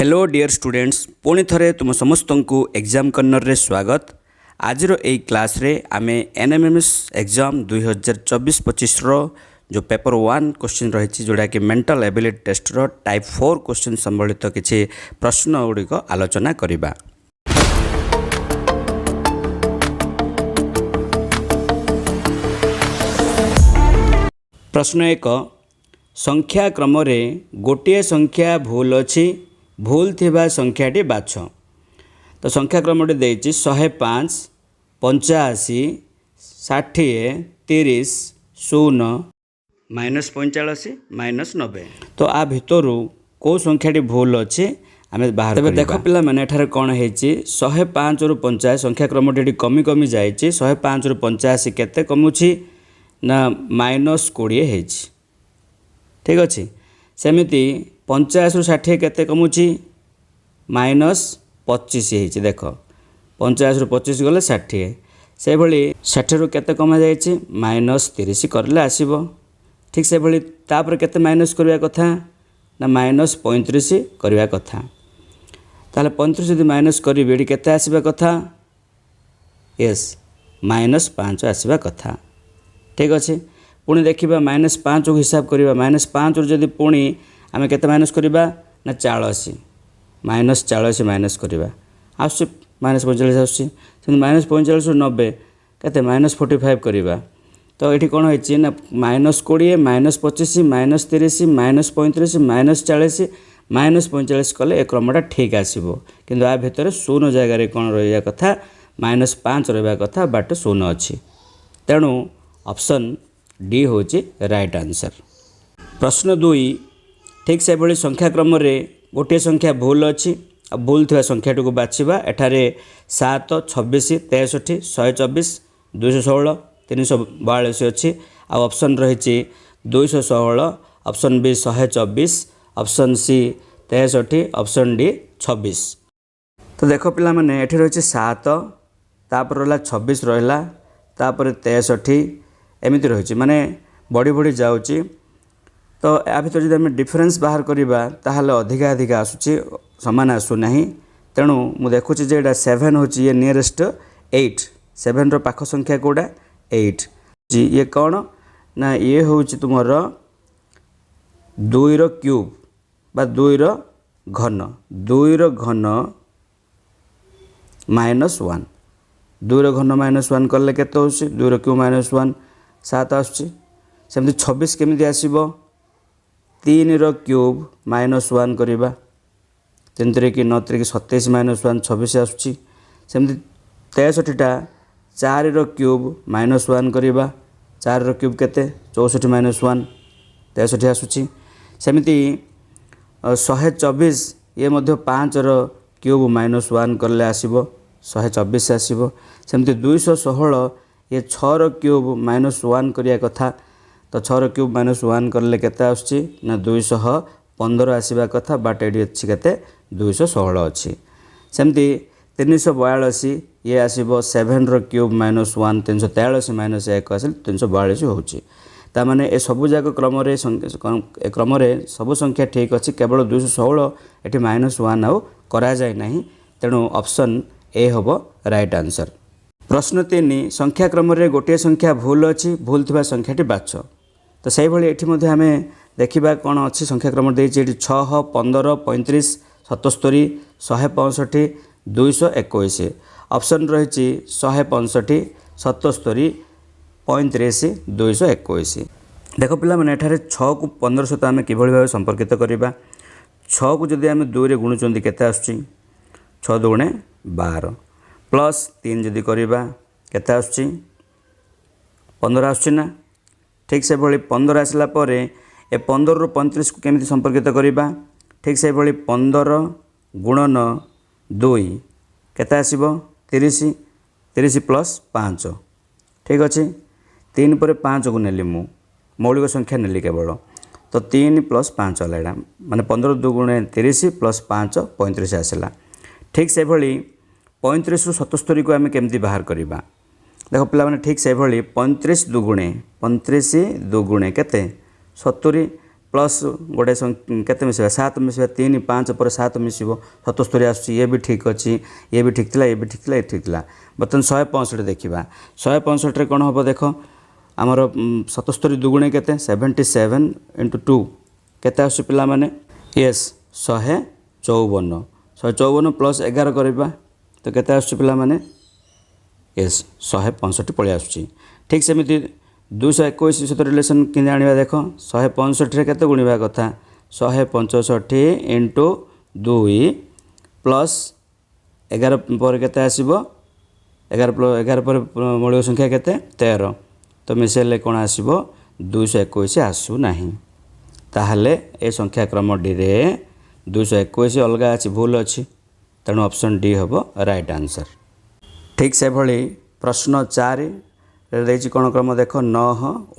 Hello dear students पुणी थरे तुम समस्त को एग्जाम कर्नर रे स्वागत। आज ए क्लास रे आमे एनएमएमएस एग्जाम 2024-25 रो जो पेपर 1 क्वेश्चन रही जोड़ा कि मेंटल एबिलिटी टेस्ट रो टाइप 4 क्वेश्चन संबलित किसी प्रश्न गुड़िक आलोचना करिबा। प्रश्न 1 संख्या क्रम रे गोटे संख्या भूल अच्छी भूल थिबा संख्याटी बाछ। तो संख्या क्रमटी देछि 105 85 60 30 0 -45 -90। तो आ भितरु को संख्याटी भूल अच्छे आमे बाहर तबे देख पिला माने एठारे कोन हेछि 105 रु 50 संख्या क्रमटी कमी कमी जाइछि। 105 रु 85 केते कमुछि ना -20 हेछि। ठीक अच्छे सेमिति 50 रु 60 केते कमुछि -25 है। देख 50 रु 25 गले 60 से भली 60 रु केते कमा जाइछि -30 करले आसीबो। ठीक से भली तापर केते माइनस करबा कथा ना -35 करबा कथा। ताले 35 जदि माइनस करिबे एडी केते आसीबा कथा यस -5 आसीबा कथा। ठीक अच्छे पुणी देखिबा -5 को हिसाब करिबा -5 रु जदि पुणी आमे केते माइनस करिबा ना 40 -40 माइनस करिबा आसु -45 आसु -45 रु 90 केते -45 करिबा। तो एठी कोन होइछि ना -20 -25 -30 -35 -40 -45 कले ए क्रमटा ठीक आसीबो। किंतु आ भितर 0 जगह रे कोन रहइया कथा -5 रहबा कथा बाट 0 अछि। तेणु ऑप्शन डी होछि राइट आंसर। प्रश्न 2 ठीक से भली संख्या क्रम रे गोटे संख्या भूल अच्छी भूल थिबा संख्याटी को बाछिबा। एठारे 7 26 63 124 216 342 अच्छी। आ ऑप्शन रही 216 option B 124 option C 63 option D 26। तो देख पिला माने एठी रही 7 तापर रहला 26 रहला तापर 63 एमिति रही माने बड़ी बड़ी जाउची। तो या भर जब आम डिफरेन्स बाहर करवा ताहले अधिका अधिका आसूची सामान आसुना। तेणु मु देखुची जे एटा 7 होची ये नियरेस्ट 8 7 रो पाख संख्या कोडा 8 जी ये कौन ना ये होची तुमर 2 रो क्यूब बा 2 रो घन 2 रो घन -1 2 रो घन -1 कले केते होची 2 रो क्यूब -1 7 आसूची। सेमति 26 केमिति आसीबो 3 रो क्यूब -1 करिबा 3 कि 9 कि 27 -1 26 आସୁची। सेमति 63टा 4 रो क्यूब -1 करिबा 4 रो क्यूब केते 64 -1 63 आସୁची। सेमति 124 ये मध्य 5 रो क्यूब -1 करले आसीबो 124 आसीबो। सेमति 216 ये 6 रो क्यूब -1 करिया कथा। तो 6 रो क्यूब -1 करले केते आछि ना 215 आसीबा कथा बाट एडी अछि केते 216 अछि। सेमति 342 ये आसीबो 7 रो क्यूब -1 343 -1 आसी 342 होछि। ता माने ए सब जाक क्रम रे सब संख्या ठीक अछि केवल 216 एठी -1 आउ करा जाय नाही। तेणु ऑप्शन ए होबो राइट आंसर। प्रश्न 3 संख्या क्रम रे गोटे संख्या भूल अछि भूल थिबा संख्याटी बाछ। तो से भाई एठी मध्ये आमे देखिबा कोन अछि संख्या क्रम देछि एठी 6 15 35 77 165 221 ऑप्शन रहिछि 165 77 35 221। देखो पिला माने एठारे 6 को 15 सहित आमे किभଳି भाबे संपर्कित करिबा 6 को जदि आमे 2 रे गुणुचंदी केते आछी 6 दुणे 12 प्लस 3 जदि करिबा केते आछी 15 आछी ना। ठीक से भली 15 आसला परे ए 15 रु 35 को केमिति संपर्कित करिबा। ठीक से भली 15 गुणन 2 केते आसीबो 30 30 प्लस 5। ठीक अच्छे 3 पर 5 को नेली मु मौलिक संख्या नेली केवल। तो 3 प्लस 5 हला माने 15 दुगुणे 30 प्लस 5 35 आसला। ठीक से भली 35 रु 77 को आमे केमिति बाहर करिबा। देखो पिला माने ठीक से भली 35 दुगुणे केते 70 प्लस गोटे केते मिसवा 7 मिसवा 3 5 पर 7 मिसिबो 77 आसुची ये भी ठीक अच्छी ये भी ठीक थिला ये भी ठीक थिला ये ठीक थिला बर्तन 165 देखिबा 165 रे कोन हबो देखो आमर 77 दुगुणे केते 77 × 2 केते आसुची पिला माने यस 154 154 प्लस 11 करबा तो केते आसुची पिला माने यस 165 पळे आसुची ठीक सेमिति 221 सहित रिलेसन कि आने देख 165 केते गुणवा कथा 165 × 2 प्लस 11 पर केते आसीबो 11 पर मौलिक संख्या केते 13 तो मिसेले कोन आसीबो 221 आसु नाही ताहले ए संख्या क्रम डी रे 221 अलगा अछि भूल अछि तेणु ऑप्शन डी हबो राइट आंसर ठीक से भली प्रश्न 4 देछि कोन क्रम देख 9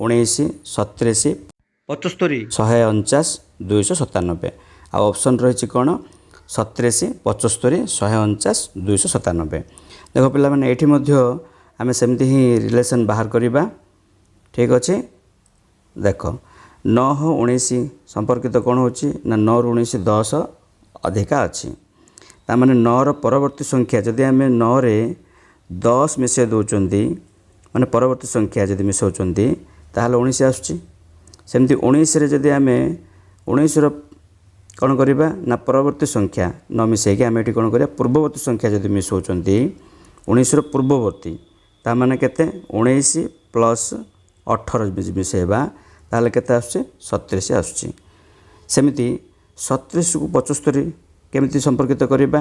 19 37 75 149 297 आ ऑप्शन रही कोन 37 75 149 297 देखो पिला माने एठी मध्य आमे सेमति ही रिलेशन बाहर करिबा ठीक अछि देखो 9 19 संपर्कित कोन होछि ना 9 19 10 अधिका अछि ता माने 9 रो परवर्ती संख्या जदि आमे 9 रे 10 मिसे दोचंदी माने परवर्ती संख्या जदि मिसाउचंदी ताहले 19 आसुची सेमति 19 रे जदि आमे 19 रो कोन करिबा ना परवर्ती संख्या न मिसे के आमे एठी कोन करिया पूर्ववर्ती संख्या जदि मिसाउचंदी 19 रो पूर्ववर्ती ता माने केते 19 प्लस 18 मिसेबा ताहले केते आसुची 37 आसुची सेमिति 37 को 75 केमिति संपर्कित करिबा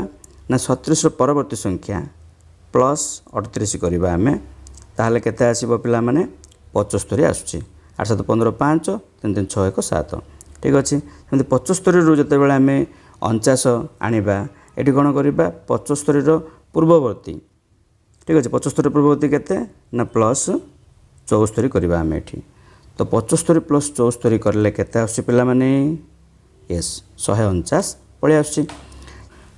ना 37 रो परवर्ती संख्या प्लस 38 करिबा आमे ताहले केते आसीबो पिला माने 75 आसुची 8 7 15 5 3 3 6 1 7 ठीक अछि सेमति 75 रु जते बेला आमे 49 आनिबा एठी कोन करिबा 75 रो पूर्ववर्ती ठीक अछि 75 पूर्ववर्ती केते ना प्लस 74 करिबा आमे एठी तो 75 प्लस 74 करले केते आसुची पिला माने यस 149 पळे आसुची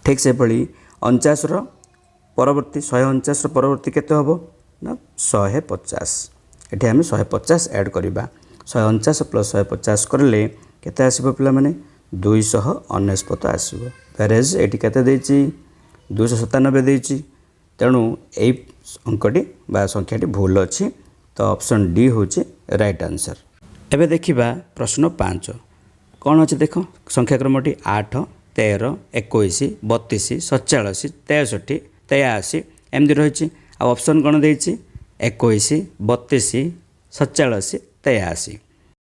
ठीक से पळी 49 रो परवर्ती 149 रो परवर्ती केते हबो ना 150 एठी आमे 150 ऐड करिबा 149 प्लस 150 करले केते आसीबो पिला माने 299 आसीबो वेरेज एठी केते देछि 297 देछि तेणु ए अंकटी बा संख्याटी भूल अछि तो ऑप्शन डी होछि राइट आंसर एबे देखिबा प्रश्न 5 कोन अछि देखो संख्या क्रमटी 8 13 21 32 47 63 83 एमदी रहिछि आ ऑप्शन कोन देछि 21 32 47 83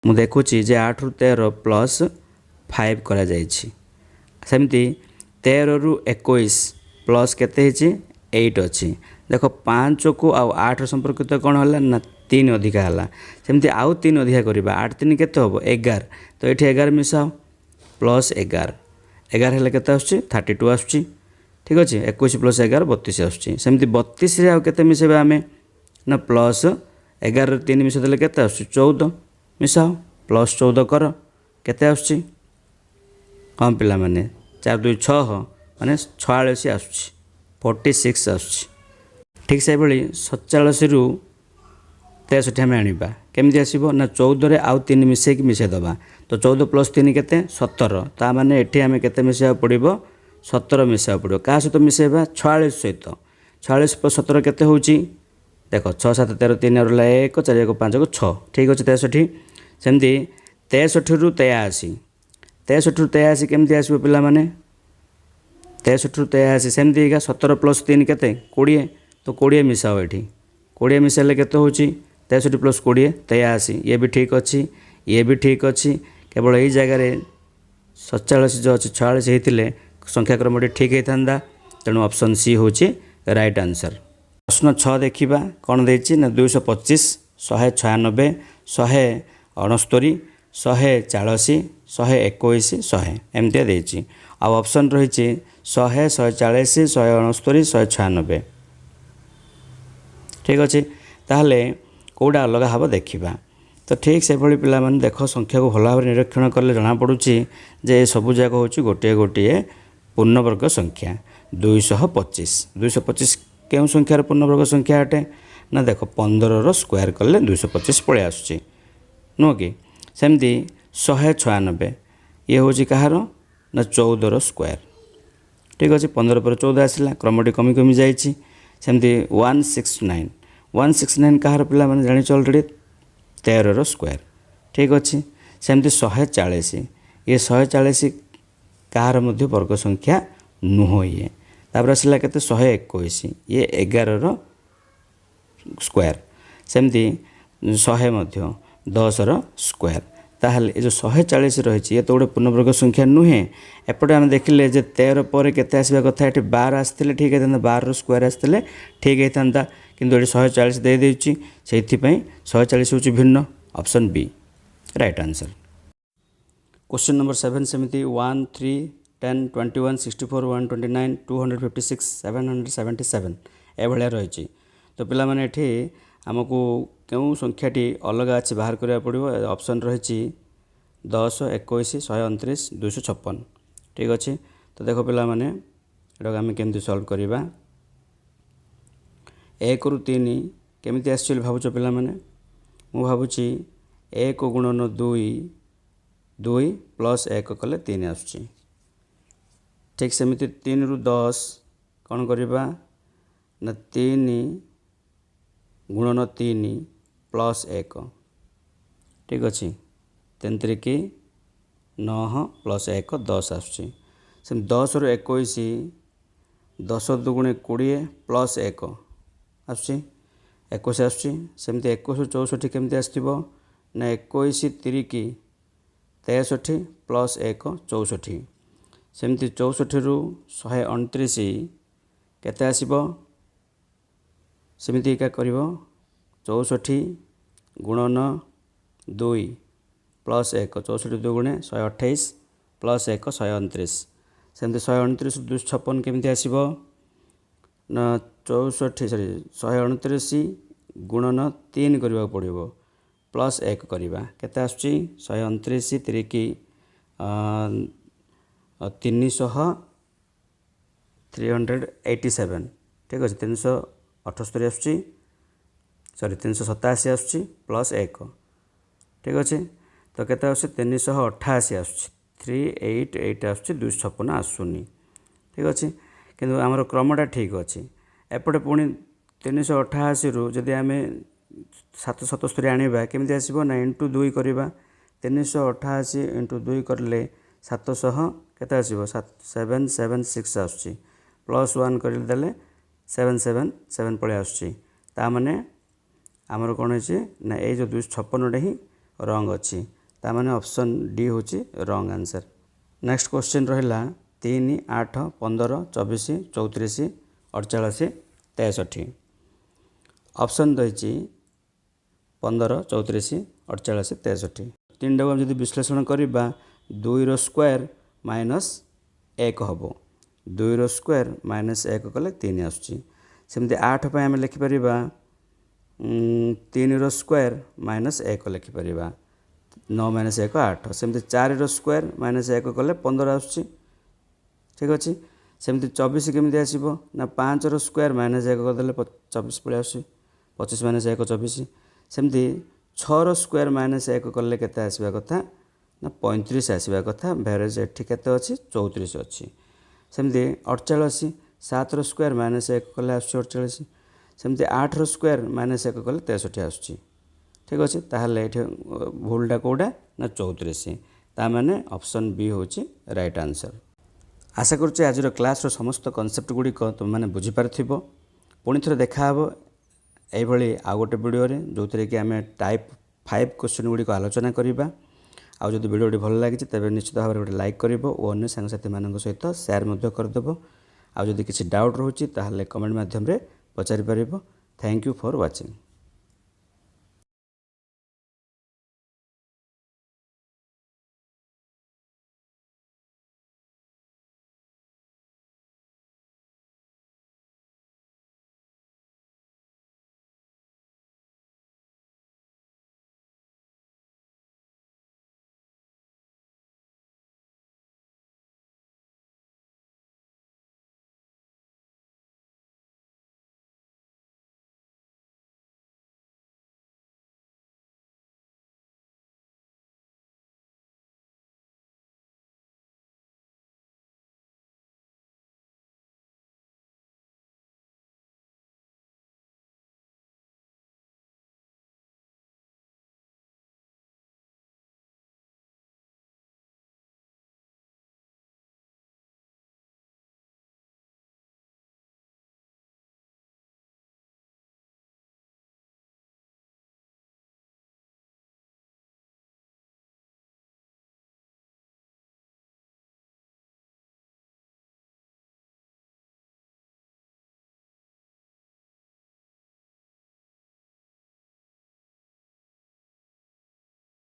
मु देखुछि जे 8 रु 13 प्लस 5 करा जाइछि सेमति 13 रु 21 प्लस केते हिछि 8 अछि देखो 5 को आ 8 संपर्कित कोन होला ना 3 अधिका होला सेमति आउ 3 अधिका करिबा 8 3 केते होबो 11 तो एठी 11 मिसाओ प्लस 11 11 हेले केते आछी 32 आछी ठीक अछि 21 प्लस 11 32 आछी सेमति 32 रे आ केते मिसेबा हमें ना प्लस 11 रे 3 मिसे देले केते आछी 14 मिसाओ प्लस 14 कर केते आछी कम पिला माने 4 2 6 माने 46 आछी 46 आछी ठीक से बळी 47 रु 63 हमें आनिबा केमि आसीबो ना 14 रे आउ 3 मिसे कि मिसे दबा तो 14 प्लस 3 केते 17 ता माने एठी हमें केते मिसेया पड़िबो 17 मिसेया पड़िबो का सहित मिसेबा 46 सहित 46 प्लस 17 केते होउची देखो 6 7 13 3 रला 1 4 1 5 6 ठीक अछि 63 सेमति 63 रु 83 63 रु 83 केमति आसीबो पिला माने 63 रु 83 सेमति 17 प्लस 3 केते 20 तो 20 मिसाओ एठी 20 मिसाले केते होउची 63 प्लस 20 83 ये भी ठीक अच्छी ये भी ठीक अच्छी केवल यही जगार 47 जो अच्छी 46 होते संख्या क्रम ठीक होता तेणु ऑप्शन सी हूँ राइट आंसर प्रश्न 6 देखा कौन देती ना 225 196 169 140 121 100 एमती देती आ ऑप्शन रही 100 140 169 196 ठीक अच्छे ताहले कौटा अलग हम देखा तो ठीक से भाई पिला माने देख संख्या को भल भाव निरीक्षण कले जना पड़ुची जे सबू जाक हूँ गोटे गोटे पूर्णवर्ग संख्या 225 225 क्यों संख्यार पूर्णवर्ग संख्या अटे ना देख 15 स्क्वायर कले 225 पलि आसुची नुह कि सेमती 196 ये हूँ कହାର ना 14 स्क्वायर ठीक अच्छे 15 पर 14 आसला क्रमटी कमी कमी जाइए सेमती 169 कହାର पिला मैंने जानी अलरेडी 13 स्क्वायर ठीक अच्छे सेमती 140 ये 140 कହାର मध्य वर्ग संख्या नुह ये तापर आसला के 121 ये 11 स्क्वायर सेमती 100 मध्य 10 स्क्वायर ताहले ये जो 140 रही ये तो गोटे पूर्णवर्ग संख्या नुहे एपटे आम देखिले जे 13 पर केते आसवा कथा ये 12 आसते ठीक है 12 स्क्वायर आसते ठीक होता किंतु ये 140 दे देउची से 140 हूँ भिन्न option B right answer. Question number 7 सेमती 1 3 10 21 64 129 256 777 एभलिया रही तो पिला माने एठी आमको क्यों संख्याटी अलग अच्छी बाहर करा पड़ो ऑप्शन रही 10 21 129 256 ठीक अच्छे तो देखो पिला माने एटा आम केमती सॉल्व करवा 1 रु 3 केमती आसचुअली भावुच पिला माने मु भावुची 1 गुणन 2 2 प्लस 1 कले 3 आसुची ठीक सेमती 3 रु 10 कौन करवा ना 3 गुणन 3 प्लस 1 ठीक अच्छे 3 की 9 प्लस 1 10 आसुची 10 रु 21 10 दुगुणे 20 प्लस 1 आसुची 21 आसुची सेमती 21 64 केमती आसथिबो ना 21 3 की 63 प्लस 1 64 सेमती 64 रु 129 केते आसीबो सेमती क्या करिवो 64 गुणन 2 प्लस 1 64 दुगुणे 128 प्लस 1 129 सेमती 129 256 केमती आसीबो ना 64 सॉरी 129 गुणन 3 करबा पड़िबो प्लस 1 करवा केते आसुची 129 3 की 387 ठीक अच्छे 378 आसुची सॉरी 387 आसुची प्लस 1 ठीक अच्छे तो केते आसुची 388 आसुची 388 आसुची 256 आसुनी ठीक अच्छे किंतु आमर क्रमटा ठीक अच्छे एपटे पुणी 388 रु जदि आम 777 आनिबा केमती आसीबो ना इंटू 2 करवा 388 इंटू 2 करले 700 केते आसीबो 776 आसुची प्लस 1 करदेले 777 पड़े आसुची ता माने आमर कौन है ना ये जो 256 ही रंग अच्छी ता माने ऑप्शन डी हूँ रंग आंसर। नेक्स्ट क्वेश्चन रहा 3 8 15 24 34 48 63 ऑप्शन रही 15 34 48 63 तीन टाक जब विश्लेषण करवा 2 स्क्वायर माइनस 1 हम 2 स्क्वायर माइनस 1 कले 3 आसुची सेमती 8 पे आम लिखिपर 3 स्क्वायर माइनस 1 लिखिपर 9 माइनस 1 8 सेमती 4 स्क्वायर माइनस 1 कले 15 आसुची ठीक अच्छे सेमती 24 केमती आसीबो ना 5 स्क्वायर माइनस 1 करदेले 24 पड़े आसुची 25 माइनस 1 24 सेमती 6 स्क्वायर माइनस 1 कले केते आसवा कथा ना 35 आसवा कथा भैरेज एठी केते अच्छी 34 अच्छी सेमती 48 7 स्क्वायर माइनस 1 कले आसुची 48 सेमती 8 स्क्वायर माइनस 1 कले 63 आसुची ठीक अच्छे ताहले एठी भूलटा कोडा ना 34 ता माने ऑप्शन बी होची राइट आंसर। आशा करुचे आज क्लास समस्त कॉन्सेप्ट गुड़िक तुम मैंने बुझीपार पुणी थे देखा ये आउ गोटे वीडियो जो थे कि आम टाइप 5 क्वेश्चन गुड़िक आलोचना करवा आउ जब वीडियोटी भल लगी तेज निश्चित भाव में गोटे लाइक कर अन्य सांगसाथी मान सहित सेयार करदेव आउ जदि किसी डाउट रोचे कमेंट मध्यम पचारि पार। Thank you for watching.